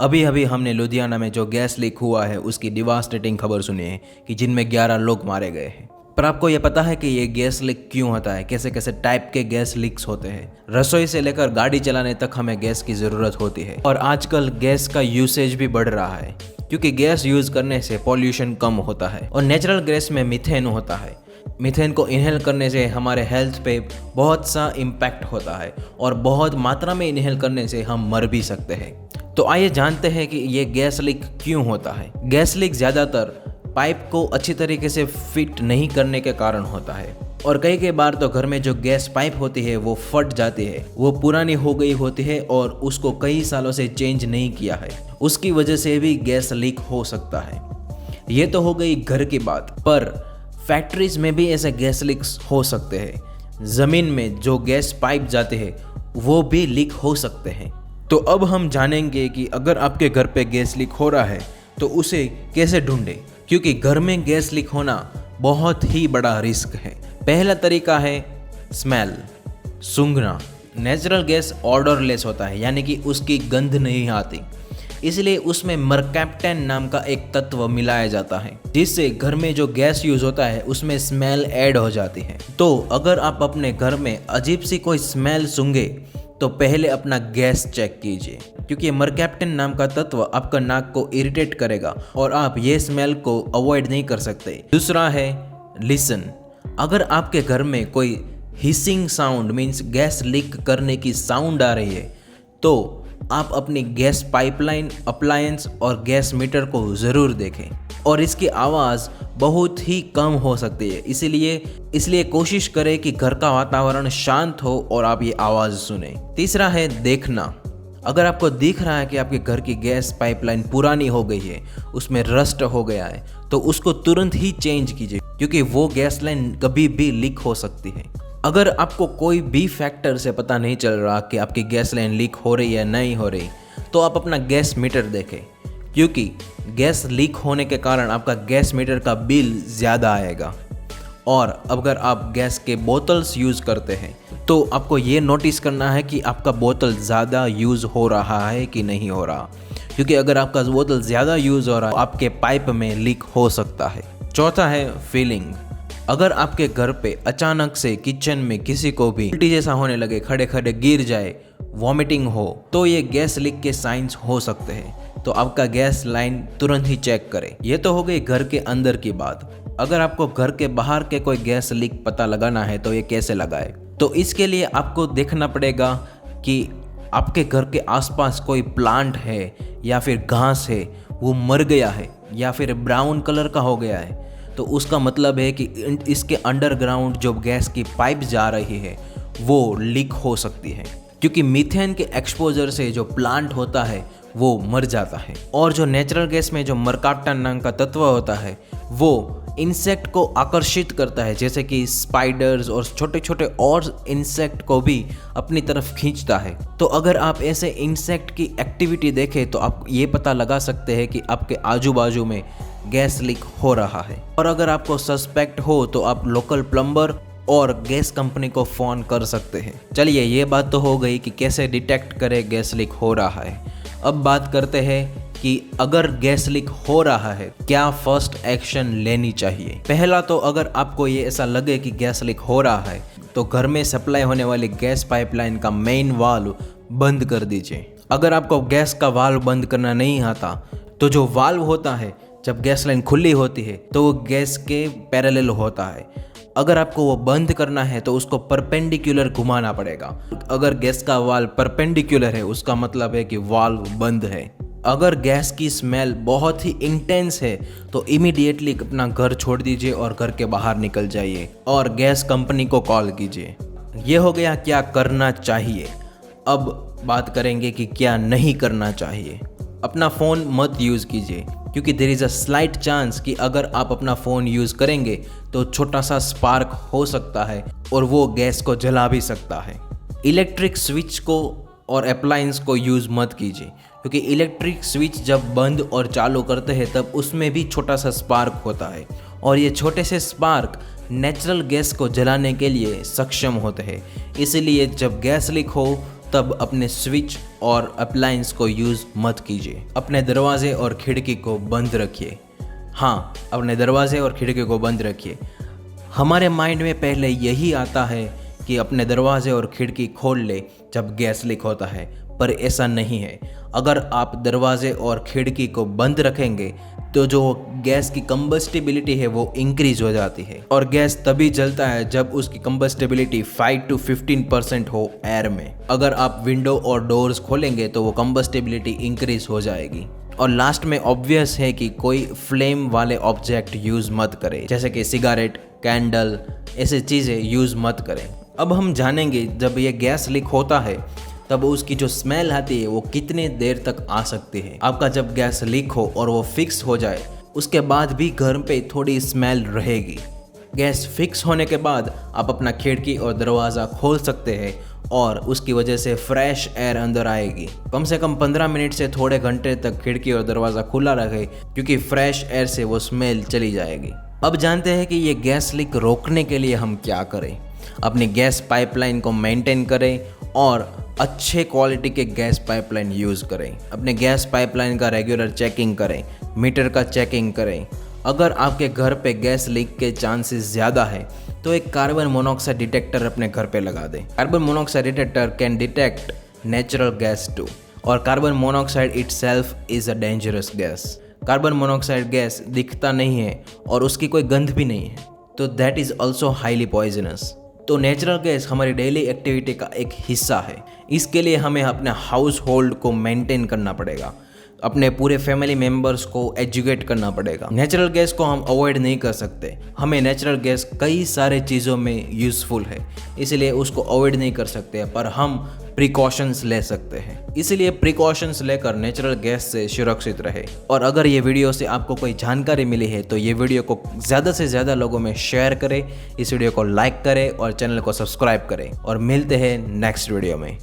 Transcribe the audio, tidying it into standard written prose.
अभी अभी हमने लुधियाना में जो गैस लीक हुआ है उसकी डिवास्टेटिंग खबर सुनी है कि जिनमें 11 लोग मारे गए हैं। पर आपको ये पता है कि ये गैस लीक क्यों होता है, कैसे कैसे टाइप के गैस लीक्स होते हैं। रसोई से लेकर गाड़ी चलाने तक हमें गैस की ज़रूरत होती है और आजकल गैस का यूसेज भी बढ़ रहा है क्योंकि गैस यूज़ करने से पॉल्यूशन कम होता है और नेचुरल गैस में मीथेन होता है। मीथेन को इनहेल करने से हमारे हेल्थ पे बहुत सा इम्पैक्ट होता है और बहुत मात्रा में इनहेल करने से हम मर भी सकते हैं। तो आइए जानते हैं कि ये गैस लीक क्यों होता है। गैस लीक ज़्यादातर पाइप को अच्छी तरीके से फिट नहीं करने के कारण होता है और कई बार तो घर में जो गैस पाइप होती है वो फट जाती है, वो पुरानी हो गई होती है और उसको कई सालों से चेंज नहीं किया है, उसकी वजह से भी गैस लीक हो सकता है। ये तो हो गई घर की बात, पर फैक्ट्रीज में भी ऐसे गैस लीक्स हो सकते हैं। ज़मीन में जो गैस पाइप जाते हैं वो भी लीक हो सकते हैं। तो अब हम जानेंगे कि अगर आपके घर पे गैस लीक हो रहा है तो उसे कैसे ढूंढें, क्योंकि घर में गैस लीक होना बहुत ही बड़ा रिस्क है। पहला तरीका है स्मेल, सूंघना। नेचुरल गैस ऑडरलेस होता है, यानी कि उसकी गंध नहीं आती, इसलिए उसमें मरकैप्टन नाम का एक तत्व मिलाया जाता है जिससे घर में जो गैस यूज होता है उसमें स्मेल ऐड हो जाती है। तो अगर आप अपने घर में अजीब सी कोई स्मेल सूंघे तो पहले अपना गैस चेक कीजिए, क्योंकि मरकैप्टन नाम का तत्व आपका नाक को इरिटेट करेगा और आप ये स्मेल को अवॉइड नहीं कर सकते। दूसरा है लिसन। अगर आपके घर में कोई hissing sound means gas leak करने की साउंड आ रही है तो आप अपनी गैस पाइपलाइन, अप्लायंस और गैस मीटर को ज़रूर देखें और इसकी आवाज़ बहुत ही कम हो सकती है, इसलिए कोशिश करें कि घर का वातावरण शांत हो और आप ये आवाज़ सुने। तीसरा है देखना। अगर आपको दिख रहा है कि आपके घर की गैस पाइपलाइन पुरानी हो गई है, उसमें रस्ट हो गया है, तो उसको तुरंत ही चेंज कीजिए, क्योंकि वो गैस लाइन कभी भी लीक हो सकती है। अगर आपको कोई भी फैक्टर से पता नहीं चल रहा कि आपकी गैस लाइन लीक हो रही है नहीं हो रही, तो आप अपना गैस मीटर देखें, क्योंकि गैस लीक होने के कारण आपका गैस मीटर का बिल ज़्यादा आएगा। और अगर आप गैस के बोतल्स यूज़ करते हैं तो आपको ये नोटिस करना है कि आपका बोतल ज़्यादा यूज़ हो रहा है कि नहीं हो रहा, क्योंकि अगर आपका बोतल ज़्यादा यूज़ हो रहा है आपके पाइप में लीक हो सकता है। चौथा है फीलिंग। अगर आपके घर पे अचानक से किचन में किसी को भी उल्टी जैसा होने लगे, खड़े खड़े गिर जाए, वॉमिटिंग हो, तो ये गैस लीक के साइंस हो सकते हैं। तो आपका गैस लाइन तुरंत ही चेक करें। ये तो हो गई घर के अंदर की बात। अगर आपको घर के बाहर के कोई गैस लीक पता लगाना है तो ये कैसे लगाए, तो इसके लिए आपको देखना पड़ेगा कि आपके घर के आसपास कोई प्लांट है या फिर घास है वो मर गया है या फिर ब्राउन कलर का हो गया है, तो उसका मतलब है कि इसके अंडरग्राउंड जो गैस की पाइप जा रही है वो लीक हो सकती है, क्योंकि मीथेन के एक्सपोजर से जो प्लांट होता है वो मर जाता है। और जो नेचुरल गैस में जो मरकैप्टन नाम का तत्व होता है वो इंसेक्ट को आकर्षित करता है, जैसे कि स्पाइडर्स और छोटे छोटे और इंसेक्ट को भी अपनी तरफ खींचता है। तो अगर आप ऐसे इंसेक्ट की एक्टिविटी देखें तो आप ये पता लगा सकते हैं कि आपके आजू बाजू में गैस लीक हो रहा है। और अगर आपको सस्पेक्ट हो तो आप लोकल प्लम्बर और गैस कंपनी को फ़ोन कर सकते हैं। चलिए, ये बात तो हो गई कि कैसे डिटेक्ट करें गैस लीक हो रहा है। अब बात करते हैं कि अगर गैस लीक हो रहा है क्या फर्स्ट एक्शन लेनी चाहिए। पहला तो अगर आपको ये ऐसा लगे कि गैस लीक हो रहा है तो घर में सप्लाई होने वाली गैस पाइपलाइन का मेन वाल्व बंद कर दीजिए। अगर आपको गैस का वाल्व बंद करना नहीं आता तो जो वाल्व होता है जब गैस लाइन खुली होती है तो वो गैस के पैरेलल होता है। अगर आपको वो बंद करना है तो उसको परपेंडिकुलर घुमाना पड़ेगा। अगर गैस का वाल्व परपेंडिकुलर है उसका मतलब है कि वाल्व बंद है। अगर गैस की स्मेल बहुत ही इंटेंस है तो इमीडिएटली अपना घर छोड़ दीजिए और घर के बाहर निकल जाइए और गैस कंपनी को कॉल कीजिए। ये हो गया क्या करना चाहिए। अब बात करेंगे कि क्या नहीं करना चाहिए। अपना फ़ोन मत यूज़ कीजिए, क्योंकि there is a slight chance कि अगर आप अपना फ़ोन यूज़ करेंगे तो छोटा सा स्पार्क हो सकता है और वो गैस को जला भी सकता है। इलेक्ट्रिक स्विच को और अप्लायंस को यूज़ मत कीजिए, क्योंकि इलेक्ट्रिक स्विच जब बंद और चालू करते हैं तब उसमें भी छोटा सा स्पार्क होता है और ये छोटे से स्पार्क नेचुरल गैस को जलाने के लिए सक्षम होते हैं। इसलिए जब गैस लीक हो तब अपने स्विच और अप्लायंस को यूज़ मत कीजिए। अपने दरवाजे और खिड़की को बंद रखिए। हाँ, अपने दरवाजे और खिड़की को बंद रखिए। हमारे माइंड में पहले यही आता है कि अपने दरवाजे और खिड़की खोल ले जब गैस लीक होता है, पर ऐसा नहीं है। अगर आप दरवाजे और खिड़की को बंद रखेंगे तो जो गैस की कंबस्टिबिलिटी है वो इंक्रीज हो जाती है, और गैस तभी जलता है जब उसकी कंबस्टिबिलिटी 5 to 15% हो एयर में। अगर आप विंडो और डोर्स खोलेंगे तो वो कंबस्टिबिलिटी इंक्रीज हो जाएगी। और लास्ट में ऑब्वियस है कि कोई फ्लेम वाले ऑब्जेक्ट यूज़ मत करें, जैसे कि सिगारेट, कैंडल, ऐसे चीज़ें यूज़ मत करें। अब हम जानेंगे जब ये गैस लीक होता है तब उसकी जो स्मेल आती है वो कितने देर तक आ सकती है। आपका जब गैस लीक हो और वो फिक्स हो जाए उसके बाद भी घर पे थोड़ी स्मेल रहेगी। गैस फिक्स होने के बाद आप अपना खिड़की और दरवाज़ा खोल सकते हैं और उसकी वजह से फ्रेश एयर अंदर आएगी। कम से कम 15 मिनट से थोड़े घंटे तक खिड़की और दरवाज़ा खुला रखें, क्योंकि फ्रेश एयर से वो स्मेल चली जाएगी। अब जानते हैं कि ये गैस लीक रोकने के लिए हम क्या करें। अपनी गैस पाइपलाइन को मेंटेन करें और अच्छे क्वालिटी के गैस पाइपलाइन यूज़ करें। अपने गैस पाइपलाइन का रेगुलर चेकिंग करें, मीटर का चेकिंग करें। अगर आपके घर पे गैस लीक के चांसेस ज़्यादा है तो एक कार्बन मोनोऑक्साइड डिटेक्टर अपने घर पे लगा दें। Carbon monoxide detector can detect natural gas too, और carbon monoxide itself is a dangerous gas. Carbon monoxide gas दिखता नहीं है और उसकी कोई गंध भी नहीं है, तो that is also highly poisonous. तो नेचुरल गैस हमारी डेली एक्टिविटी का एक हिस्सा है। इसके लिए हमें अपने हाउस होल्ड को मेंटेन करना पड़ेगा, अपने पूरे फैमिली मेम्बर्स को एजुकेट करना पड़ेगा। नेचुरल गैस को हम अवॉइड नहीं कर सकते। हमें नेचुरल गैस कई सारे चीज़ों में यूज़फुल है, इसलिए उसको अवॉइड नहीं कर सकते, पर हम प्रिकॉशंस ले सकते हैं। इसलिए प्रिकॉशंस लेकर नेचुरल गैस से सुरक्षित रहे। और अगर ये वीडियो से आपको कोई जानकारी मिली है तो ये वीडियो को ज़्यादा से ज़्यादा लोगों में शेयर करें, इस वीडियो को लाइक करें और चैनल को सब्सक्राइब करें, और मिलते हैं नेक्स्ट वीडियो में।